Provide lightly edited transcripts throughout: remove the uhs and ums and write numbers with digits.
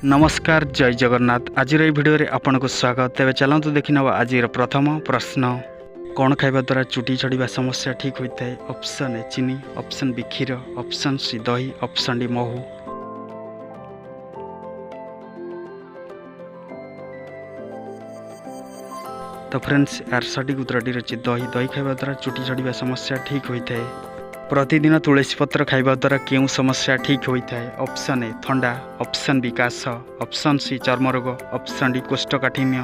नमस्कार जय जगन्नाथ। आज भिडियो रे आपनको स्वागत। तेज चलतु देखी नवा आज प्रथम प्रश्न। कौन खाइबा द्वारा चुटी झड़िबा समस्या ठीक होता है? ऑप्शन ए चीनी, ऑप्शन बी क्षीर, ऑप्शन सी दही, ऑप्शन डी महू। तो फ्रेंड्स यार सटीक उत्तरटी रही दही। दही खाइबा द्वारा चुटी झड़िबा समस्या ठीक होता है। प्रतिदिन तुलसी पत्र खाइबा द्वारा केउं समस्या ठीक होता है? ऑप्शन ए थंडा, ऑप्शन बी काश, ऑप्शन सी चर्म रोग, ऑप्शन डी कोष्ठकाठिन्य।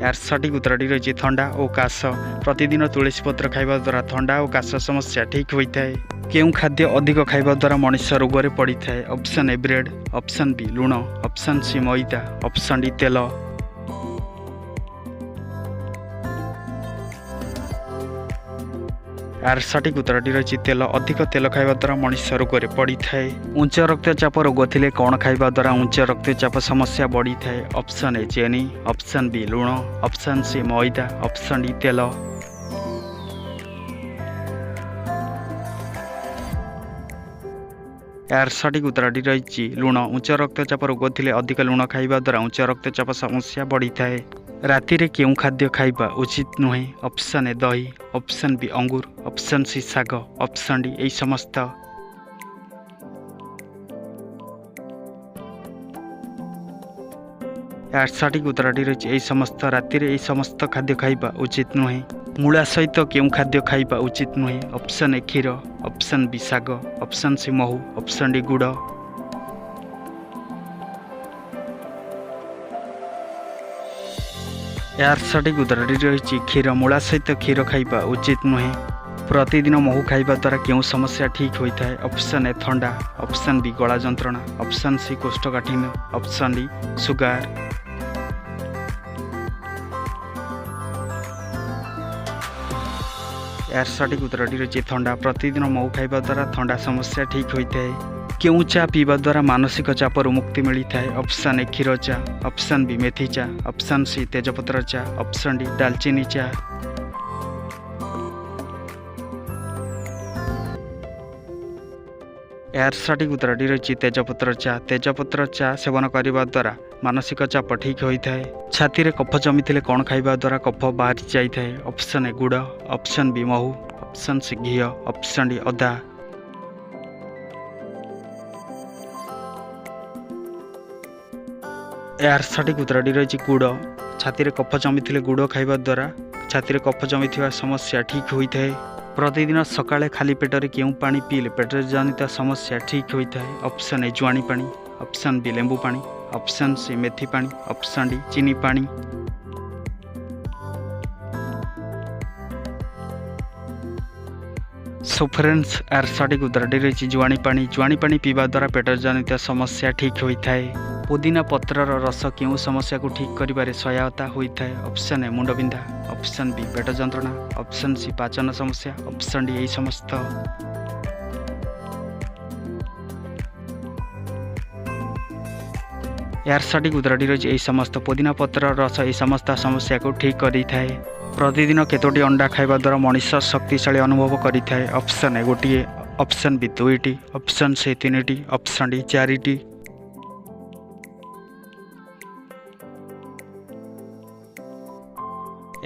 यार सटीक उत्तरटी रही थंडा और काश। प्रतिदिन तुलसी पत्र खाइबा द्वारा थंडा और काश समस्या ठीक होता है। केउं खाद्य अधिक खाइबा द्वारा मनुष्य रोग में पड़ी थाए? Option A bread, option B लुण, ऑप्शन सी मैदा, ऑप्शन डी तेल। यार सटीक उत्तरटी रही तेल। अधिक तेल खाइबा द्वारा मनुष्य रोग में पड़ी थाए। उच्च रक्तचाप रोग थिले कौन खाइबा द्वारा उच्च रक्तचाप समस्या बढ़ी थाए? ऑप्शन ए चीनी, ऑप्शन बी लुण, ऑप्शन सी मैदा, ऑप्शन डी तेल। यार सटीक उत्तरटी रही लुण। उच्च रक्तचाप रोग थिले अधिक लुण खाइबा द्वारा उच्च रक्तचाप समस्या बढ़ी थाए। राति रे केउं खाद्य खाइबा उचित नुहे? ऑप्शन ए दही, ऑप्शन बी अंगूर, ऑप्शन सी साग, ऑप्शन डी एई समस्त। यार सटीक उत्तरटी रही एई समस्त। राति रे एई समस्त खाद्य खाइबा उचित नुहे। मूला सहित केउं खाद्य खाइबा उचित नुहे? ऑप्शन ए क्षीर, ऑप्शन बी साग, ऑप्शन सी महू, ऑप्शन डी गुड़। यार सटीक उत्तरटी रही क्षीर। मूला सहित क्षीर खाइबा उचित नुहे। प्रतिदिन महू खाइबा द्वारा केउं समस्या ठीक होता है? ऑप्शन ए थंडा, ऑप्शन बी गला जंत्रणा, ऑप्शन सी कोष्ठकाठिन्य, ऑप्शन डी सुगार। यार सटीक उत्तरटी रही थंडा। प्रतिदिन महू खाइबा द्वारा थंडा समस्या ठीक होता है। केउं चा पीवा द्वारा मानसिक चापर मुक्ति मिलता है? ऑप्शन ए क्षीर चा, ऑप्शन बी मेथी चा, ऑप्शन सी तेजपत्र चा, ऑप्शन डी दालचीनी चा। यार सटीक उत्तरटी रही तेजपत्र चा। तेजपत्र चा सेवन करने द्वारा मानसिक चाप ठीक होता है। छाती रे कफ जमी थिले कौन खाइबा द्वारा कफ बाहरी जाए? ऑप्शन ए गुड़, ऑप्शन बी महू, ऑप्शन सी घी, ऑप्शन डी अदा। यार सटीक उत्तरटी रही गुड़। छाती रे कफ जमी थिले गुड़ खाइबा द्वारा छाती रे कफ जमी थिबा समस्या ठीक होता है। प्रतिदिन सकाळे खाली पेटरे केउं पानी पीले पेट जनित समस्या ठीक होता है? ऑप्शन ए जुआणी पानी, ऑप्शन बी लेंबू पानी, ऑप्शन सी मेथी पानी, ऑप्शन डी चीनी पानी। सो फ्रेंड्स यार सटीक उत्तरटी रही जुआणी पानी। जुआणी पानी पीवा द्वारा पेट जनित समस्या ठीक होता है। पुदीना पत्रर रस केउं समस्या को ठीक करिबारे सहायता होता है? ऑप्शन ए मुंडबिंधा, ऑप्शन बी पेट जंत्रणा, ऑप्शन सी पाचन समस्या, ऑप्शन डी एई समस्त। यार सटीक उत्तरटी रही एई समस्त। पुदीना पत्र रस एई समस्त समस्या को ठीक करिथाए। प्रतिदिन केतोटी अंडा खाइबा द्वारा मनुष्य शक्तिशाली अनुभव करिथाए? ऑप्शन ए गोटिए, ऑप्शन बी दुईटी, ऑप्शन सी तीनिटी, ऑप्शन डी चारिटी।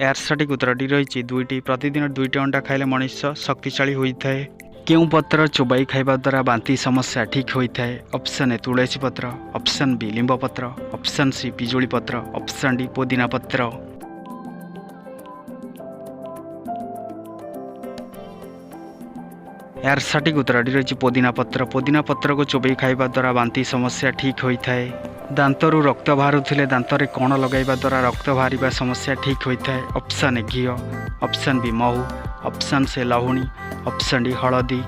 यार सटीक उत्तरटी रही दुईटी। प्रतिदिन दुईटी अंडा खाइले मनुष्य शक्तिशाली होता है। केउं पत्र चोबाई खाइबा द्वारा बांती समस्या ठीक होता है? ऑप्शन ए तुलसी पत्र, ऑप्शन बी लिंब पत्र, ऑप्शन सी पिजुली पत्र, ऑप्शन डी पुदीना पत्र। यार सटीक उत्तरटी रही पुदीना पत्र। पुदीना पत्र को चोबाई खाइबा द्वारा बांती समस्या ठीक होता है। दांतरु रक्त बाहरुथिले दांतरे कौन लगाइबा द्वारा रक्त बाहरिबा समस्या ठीक होता है? ऑप्शन ए घी, ऑप्शन बी महू, ऑप्शन से लहुणी, ऑप्शन डी हलदी।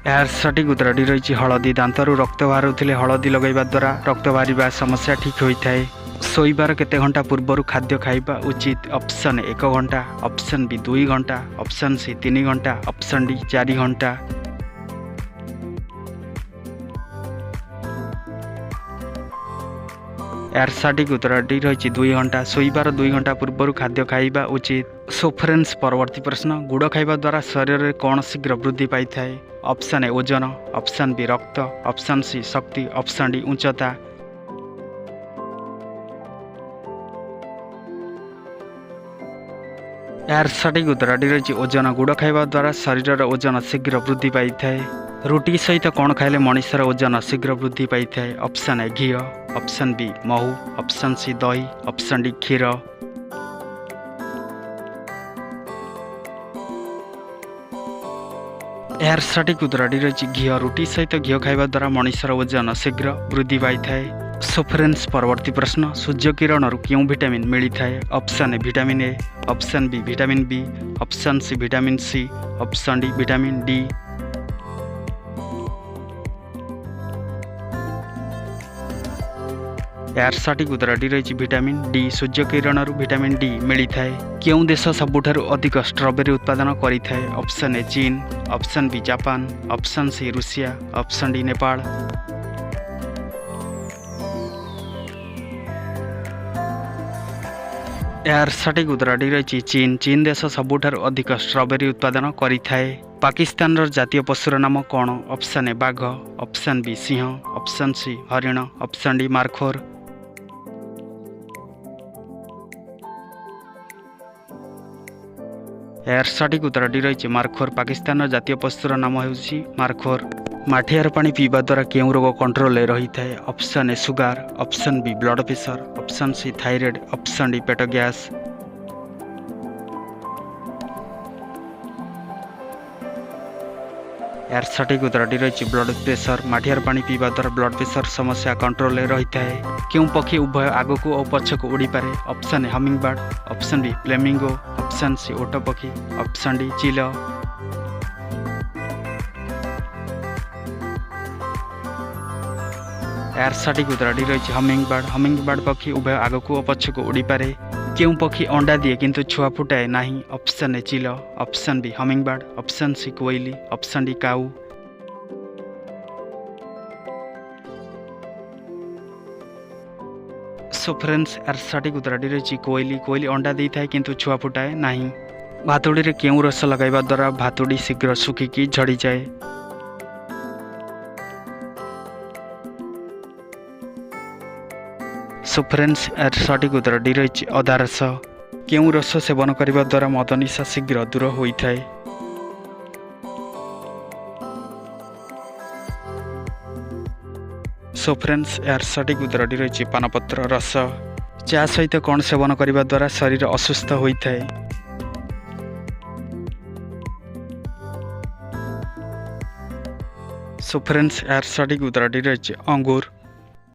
यार सटीक उत्तरटी रही हलदी। दांतरु रक्त बाहरुथिले हलदी लगाइबा द्वारा रक्त बाहरिबा समस्या ठीक होता है। शोइबार केते घंटा पूर्वर खाद्य खाइबा उचित? ऑप्शन ए 1 घंटा, ऑप्शन बी 2 घंटा, ऑप्शन सी 3 घंटा, ऑप्शन डी 4 घंटा। यार सठिक उत्तरटी रही 2 घंटा शोइबार 2 घंटा पूर्व खाद्य खाइबा उचित। सो फ्रेंड्स परवर्ती प्रश्न गुड़ खाइबा द्वारा शरीर में कौन शीघ्र वृद्धि पाई थाए? ऑप्शन ए ओजन, ऑप्शन बी रक्त, ऑप्शन सी शक्ति, ऑप्शन डी उच्चता। यार सठिक उत्तरटी रही ओजन। गुड़ खाइबा द्वारा शरीर ओजन शीघ्र वृद्धि पाई थाए। रुटी सहित कौन खाइले मनुष्यर ओजन शीघ्र वृद्धि पाई थाए? ऑप्शन ए घी, ऑप्शन बी महू, ऑप्शन सी दही, ऑप्शन डी क्षीर। यार सठिक उत्तरटी रही घी। रुटी सहित घी खाइबा द्वारा मनुष्यर ओजन शीघ्र वृद्धि पाई थाए। सो फ्रेंड्स परवर्ती प्रश्न सूर्य किरण क्यों विटामिन मिली थाए? Option A vitamin A, option B vitamin B, option C vitamin C, option D vitamin D. यार सठिक उत्तरटी रही विटामिन डी। सूर्य किरण विटामिन डी मिली थाए। क्यों देश सबुठारु अधिक स्ट्रॉबेरी उत्पादन करि थाए? ऑप्शन ए चीन, option B Japan, option C Russia, option D Nepal. यार सठिक उत्तरटी रही चीन। चीन देश सबुठारु अधिक स्ट्रॉबेरी उत्पादन करि थाए। पाकिस्तान जातीय पशुर नाम कौन? ऑप्शन ए बाघ, ऑप्शन बी सिंह, ऑप्शन सी हरिण, ऑप्शन डी मार्खोर। यार सठिक उत्तरटी रही मार्खोर। पाकिस्तान जातीय पशुर नाम ହେଉଛି मार्खोर। माठियार पानी पीवा द्वारा क्यों रोग कंट्रोल रही थाए? Option A sugar, option B blood pressure, option C thyroid, option D पेट गैस। यार सठिक उत्तरटी रही ब्लड प्रेशर। माठियार पानी पीवा द्वारा ब्लड प्रेशर समस्या कंट्रोल रही थाए। क्यों पक्षी उभय आगक और पछक उड़ी पारे? Option A humming bird, option B flamingo, option C ओट पक्षी, ऑप्शन डी चिल। यार सठिक उत्तरटी रही हमिंग बर्ड। हमिंग बर्ड पक्षी उभय आगक और पछक उड़ी पारे। क्यों पक्षी अंडा दिए किंतु छुआ फुटाए नहीं? ऑप्शन ए चिल, option B humming bird, option C कोयली, option D cow. So friends यार सठिक उत्तरटी रही कोयली। कोयली अंडा दी थाए किंतु छुआ फुटाए नहीं। भातुड़ी रे क्यों रस लगाइबा द्वारा भातुड़ी शीघ्र सुखिकी झड़ी जाए? सो फ्रेंड्स यार सठिक उत्तरटी रही अदा रस। क्यों रस सेवन करने द्वारा मद निशा शीघ्र दूर होता है? सो फ्रेंड्स यार सठिक उत्तरटी रही पानपत्र रस। चा सहित कौन सेवन करने द्वारा शरीर असुस्थ होता है? सो फ्रेंड्स यार सठिक उत्तरटी रही अंगूर।